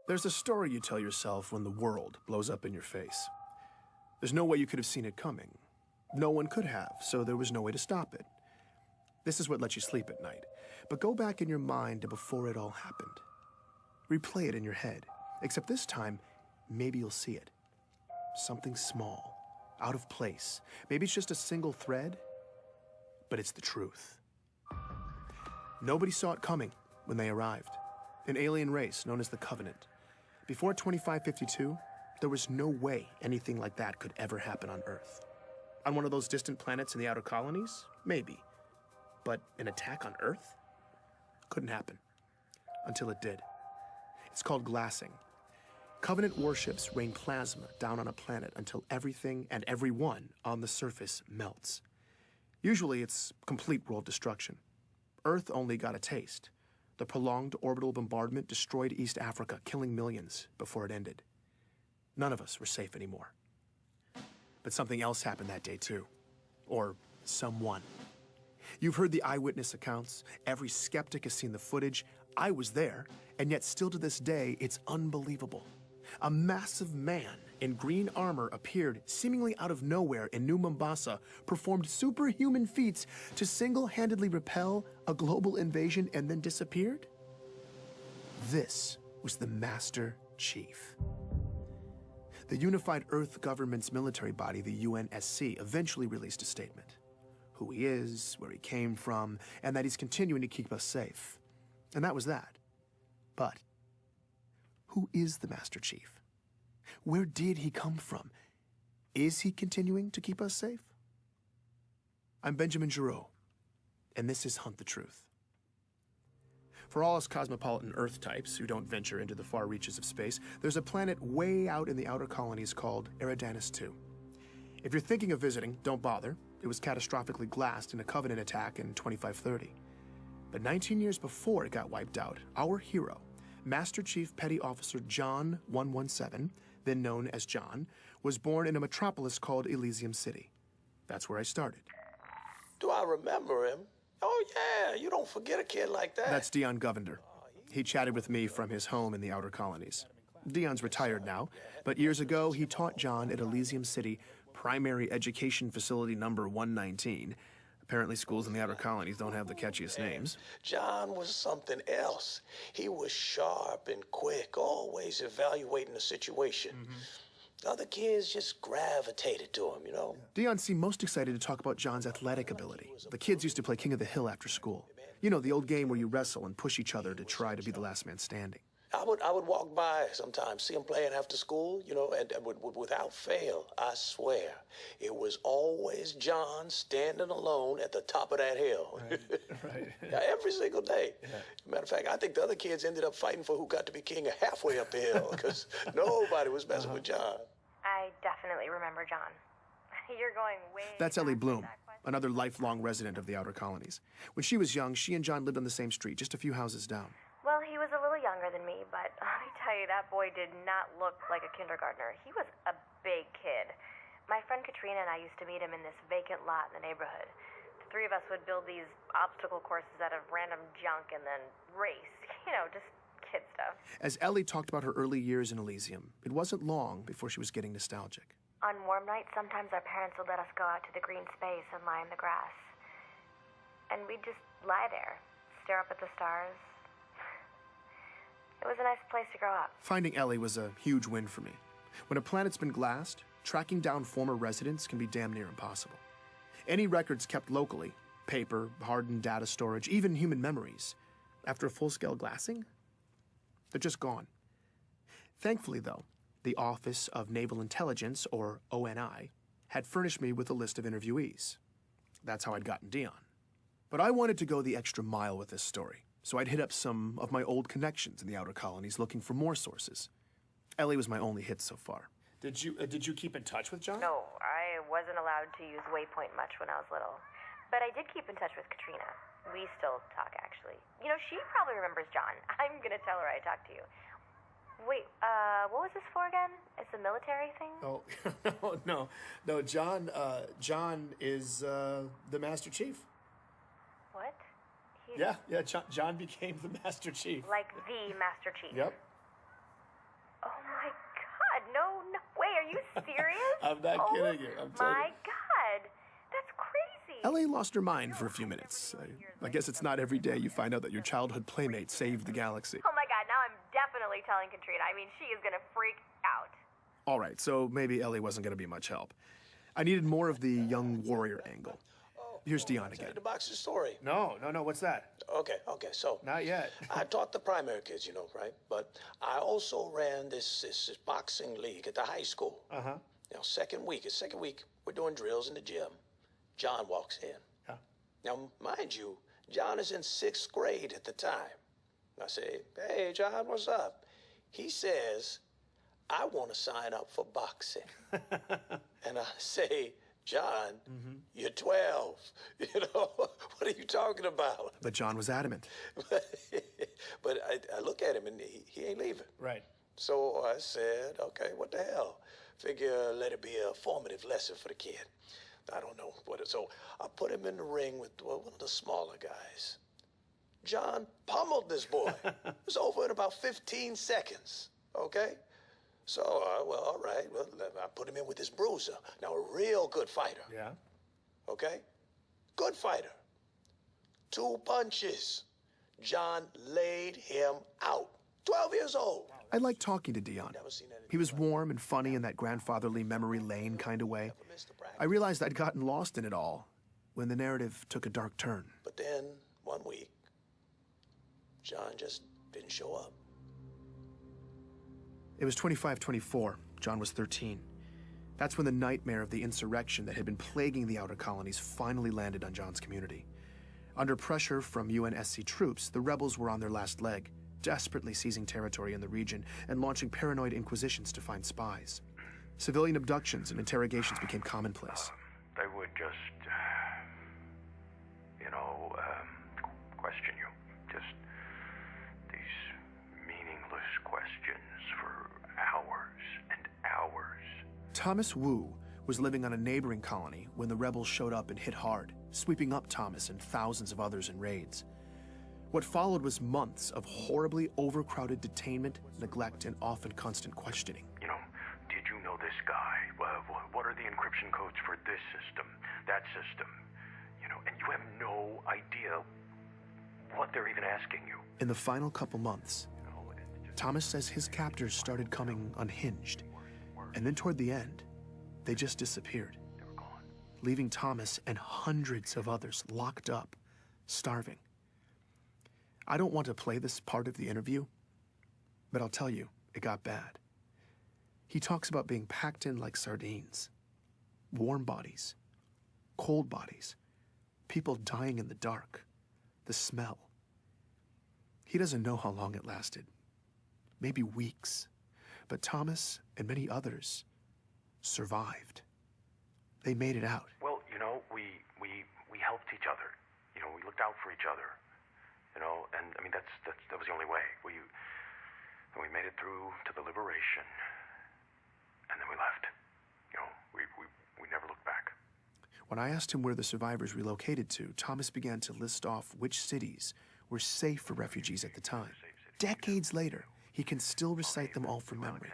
There's a story you tell yourself when the world blows up in your face. There's no way you could have seen it coming. No one could have, so there was no way to stop it. This is what lets you sleep at night. But go back in your mind to before it all happened. Replay it in your head, except this time, maybe you'll see it. Something small, out of place. Maybe it's just a single thread, but it's the truth. Nobody saw it coming when they arrived. An alien race known as the Covenant. Before 2552, there was no way anything like that could ever happen on Earth. On one of those distant planets in the outer colonies? Maybe. But an attack on Earth? Couldn't happen. Until it did. It's called glassing. Covenant warships rain plasma down on a planet until everything and everyone on the surface melts. Usually it's complete world destruction. Earth only got a taste. The prolonged orbital bombardment destroyed East Africa, killing millions before it ended. None of us were safe anymore. But something else happened that day too. Or someone. You've heard the eyewitness accounts. Every skeptic has seen the footage. I was there, and yet still to this day, it's unbelievable. A massive man in green armor appeared seemingly out of nowhere in New Mombasa, performed superhuman feats to single-handedly repel a global invasion, and then disappeared? This was the Master Chief. The Unified Earth Government's military body, the UNSC, eventually released a statement. Who he is, where he came from, and that he's continuing to keep us safe. And that was that. But who is the Master Chief? Where did he come from? Is he continuing to keep us safe? I'm Benjamin Giroux, and this is Hunt the Truth. For all us cosmopolitan Earth types who don't venture into the far reaches of space, there's a planet way out in the outer colonies called Eridanus II. If you're thinking of visiting, don't bother. It was catastrophically glassed in a Covenant attack in 2530. But 19 years before it got wiped out, our hero, Master Chief Petty Officer John 117, then known as John, was born in a metropolis called Elysium City. That's where I started. Do I remember him? Oh, yeah, you don't forget a kid like that. That's Dion Govender. He chatted with me from his home in the outer colonies. Dion's retired now, but years ago he taught John at Elysium City Primary Education Facility number 119. Apparently schools in the outer colonies don't have the catchiest names. John was something else. He was sharp and quick, always evaluating the situation. Other kids just gravitated to him, you know? Dion seemed most excited to talk about John's athletic ability. The kids used to play King of the Hill after school. You know, the old game where you wrestle and push each other to try to be the last man standing. I would walk by sometimes, see him playing after school, you know, and without fail, I swear, it was always John standing alone at the top of that hill. Right. Yeah, every single day. Yeah. Matter of fact, I think the other kids ended up fighting for who got to be king halfway up the hill, because nobody was messing with John. I definitely remember John. You're going way... That's Ellie Bloom, another lifelong resident of the outer colonies. When she was young, she and John lived on the same street, just a few houses down. Well, he was a little younger than me, but let me tell you, that boy did not look like a kindergartner. He was a big kid. My friend Katrina and I used to meet him in this vacant lot in the neighborhood. The three of us would build these obstacle courses out of random junk and then race. You know, just kid stuff. As Ellie talked about her early years in Elysium, it wasn't long before she was getting nostalgic. On warm nights, sometimes our parents would let us go out to the green space and lie in the grass. And we'd just lie there, stare up at the stars. It was a nice place to grow up. Finding Ellie was a huge win for me. When a planet's been glassed, tracking down former residents can be damn near impossible. Any records kept locally, paper, hardened data storage, even human memories, after a full-scale glassing, they're just gone. Thankfully, though, the Office of Naval Intelligence, or ONI, had furnished me with a list of interviewees. That's how I'd gotten Dion. But I wanted to go the extra mile with this story. So I'd hit up some of my old connections in the outer colonies looking for more sources. Ellie was my only hit so far. Did you keep in touch with John? No, I wasn't allowed to use Waypoint much when I was little. But I did keep in touch with Katrina. We still talk, actually. You know, she probably remembers John. I'm gonna tell her I talked to you. Wait, what was this for again? It's a military thing? Oh, no, John is the Master Chief. What? Yeah, John became the Master Chief. Like the Master Chief? Yep. Are you serious? I'm not kidding you. I'm telling My you. God, that's crazy. Ellie lost her mind for a few minutes. I guess it's not every day you find out that your childhood playmate saved the galaxy. Oh my God, now I'm definitely telling Katrina. I mean, she is gonna freak out. All right, so maybe Ellie wasn't going to be much help. I needed more of the young warrior angle. Here's Dion again. The boxing story. No, what's that? Okay, so. Not yet. I taught the primary kids, right? But I also ran this boxing league at the high school. Uh-huh. Now, second week, we're doing drills in the gym. John walks in. Yeah. Now, mind you, John is in 6th grade at the time. I say, hey, John, what's up? He says, I want to sign up for boxing. And I say, John, you're 12. What are you talking about? But John was adamant. But I look at him and he ain't leaving. Right. So I said, okay, what the hell? Figure let it be a formative lesson for the kid. I don't know what it, so I put him in the ring with one of the smaller guys. John pummeled this boy. It was over in about 15 seconds, okay? So, well, all right. Well, I put him in with this bruiser. Now, a real good fighter. Yeah. Okay? Good fighter. 2 punches. John laid him out. 12 years old. I liked talking to Dion. He was warm and funny in that grandfatherly memory lane kind of way. I realized I'd gotten lost in it all when the narrative took a dark turn. But then, one week, John just didn't show up. It was 25-24. John was 13. That's when the nightmare of the insurrection that had been plaguing the outer colonies finally landed on John's community. Under pressure from UNSC troops, the rebels were on their last leg, desperately seizing territory in the region and launching paranoid inquisitions to find spies. Civilian abductions and interrogations became commonplace. They would just, question you. Just these meaningless questions for hours and hours. Thomas Wu was living on a neighboring colony when the rebels showed up and hit hard, sweeping up Thomas and thousands of others in raids. What followed was months of horribly overcrowded detainment, neglect, and often constant questioning. Did you know this guy? What are the encryption codes for this system, that system? And you have no idea what they're even asking you. In the final couple months, Thomas says his captors started coming unhinged, and then toward the end, they just disappeared, leaving Thomas and hundreds of others locked up, starving. I don't want to play this part of the interview, but I'll tell you, it got bad. He talks about being packed in like sardines, warm bodies, cold bodies, people dying in the dark, the smell. He doesn't know how long it lasted, maybe weeks, but Thomas and many others survived. They made it out. Well, we helped each other. We looked out for each other. And I mean that was the only way. We made it through to the liberation, and then we left. We never looked back. When I asked him where the survivors relocated to, Thomas began to list off which cities were safe for refugees at the time. Decades later, he can still recite them all from memory.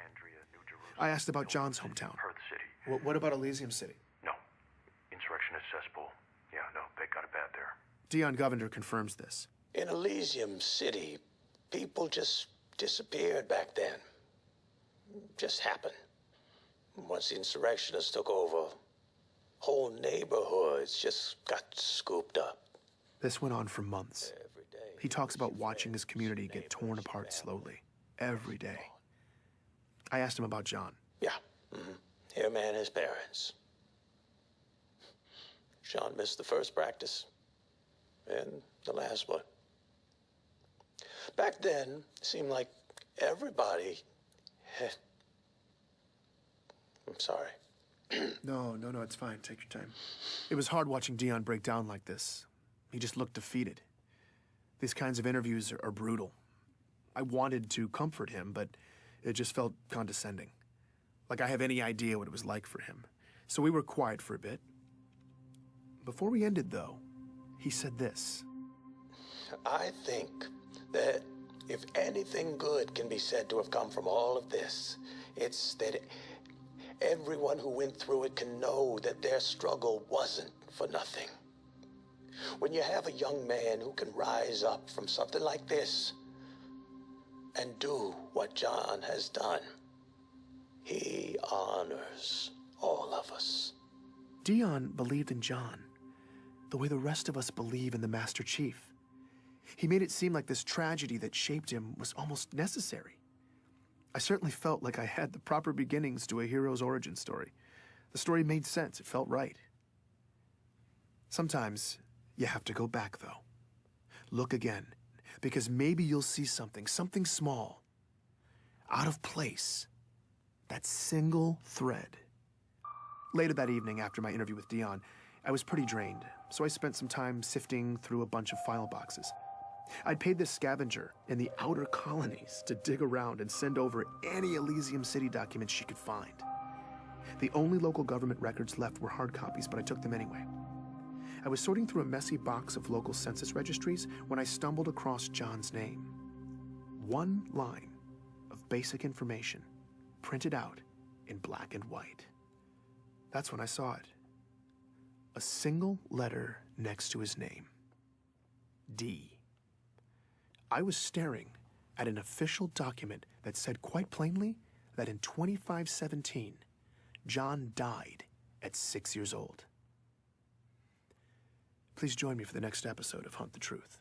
I asked about John's hometown. Perth City. What about Elysium City? No. Insurrectionist cesspool. Yeah, no, they got it bad there. Dion Govender confirms this. In Elysium City, people just disappeared back then. Just happened. Once the insurrectionists took over, whole neighborhoods just got scooped up. This went on for months. He talks about watching his community get torn apart slowly, every day. I asked him about John. Yeah. Him and his parents. Sean missed the first practice and the last one. Back then, it seemed like everybody had... I'm sorry. No, it's fine. Take your time. It was hard watching Dion break down like this. He just looked defeated. These kinds of interviews are brutal. I wanted to comfort him, but it just felt condescending. Like I have any idea what it was like for him. So we were quiet for a bit. Before we ended, though, he said this. I think that if anything good can be said to have come from all of this, it's that Everyone who went through it can know that their struggle wasn't for nothing. When you have a young man who can rise up from something like this and do what John has done, he honors all of us. Dion believed in John the way the rest of us believe in the Master Chief. He made it seem like this tragedy that shaped him was almost necessary. I certainly felt like I had the proper beginnings to a hero's origin story. The story made sense. It felt right. Sometimes you have to go back, though. Look again, because maybe you'll see something small, out of place, that single thread. Later that evening, after my interview with Dion, I was pretty drained, so I spent some time sifting through a bunch of file boxes. I'd paid this scavenger in the outer colonies to dig around and send over any Elysium City documents she could find. The only local government records left were hard copies, but I took them anyway. I was sorting through a messy box of local census registries when I stumbled across John's name. One line of basic information, printed out in black and white. That's when I saw it. A single letter next to his name. D. I was staring at an official document that said quite plainly that in 2517, John died at 6 years old. Please join me for the next episode of Hunt the Truth.